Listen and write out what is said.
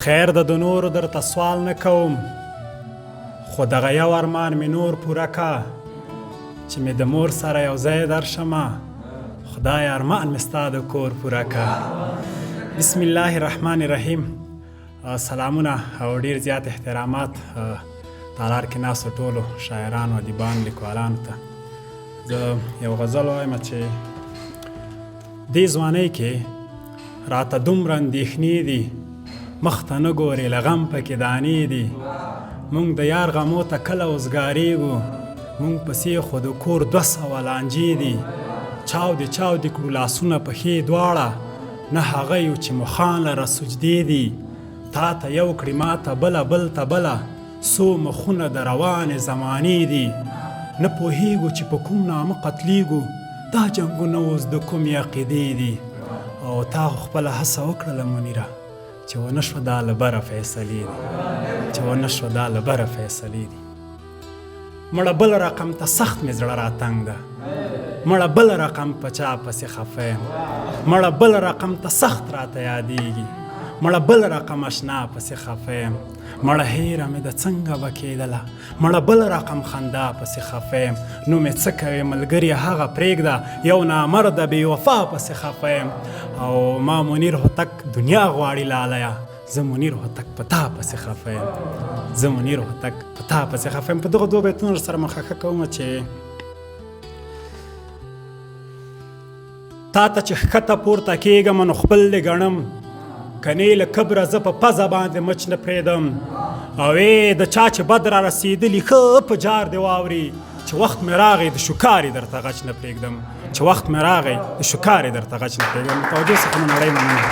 خیر د نورو درته سوال نه کوم، خو دغه یو ارمان مې نور پوره کا چې مې د مور سره یو ځای درشمه، خدای ارمان مې ستا د کور پوره کا. بسم الله الرحمن الرحیم. سلامونه او ډیر زیات احترامات تالار کې ناستو ټولو شاعرانو، ادیبانو، لیکوالانو ته. زه یو غزل وایم چې دې ځوانۍ کې راته دومره اندېښنې دي، مخ ته نه ګورې له غم پکې دانې دي. مونږ د یار غمو ته کله اوزګارېږو، مونږ پسې خو د کور 200 لانجې دي. چاودې کړو لاسونه پښې دواړه، نه هغه یو چې مخان لره سجدې دي. تا ته یو کړي ما ته بله بل ته بله، څو مخونه د روانې زمانې دي. نه پوهېږو چې په کوم نامه قتلېږو، دا جنګونه اوس د کومې عقیدې دي. او تا خو خپله هڅه وکړله منیره چې ونه شوه دا له بره فیصلې دي، چې ونه شوه دا له بره فیصلې دي. مړه بل رقم ته سخت مې زړه راتنګ ده، مړه بل رقم په چا پسې خفه یم، مړه بل رقم ته سخت راته یادېږي، مړه بل رقم اشنا پسې خفه یم، مړه هیره مې د څنګه به کېدله، مړه بل رقم خندا پسې خفه یم. نو مې څه کوې ملګري هغه پرېږده، یو نامرده بې وفا پسې خفه یم. او ما منیر هوتک دنیا غواړي لالیه، زه منیر هوتک په تا پسې خفه یم، زه منیر هوتک په تا پسې خفه یم. په دغه دوه بیتونو سره مخکښه کومه چې تا ته چې ښکته پورته کېږم نو خپل دې ګڼم، کنې له کبره زه په پزه باندې مچ نه پرېږدم. او د چا چې بد را رسېدلي ښه په جار دې واوري، چې وخت مې راغی د شکارې درته غچ نه پرېږدم، چې وخت مې راغی د شکارې درته غچ نه پرېږدم. توجه څخه مو نړۍ مننه.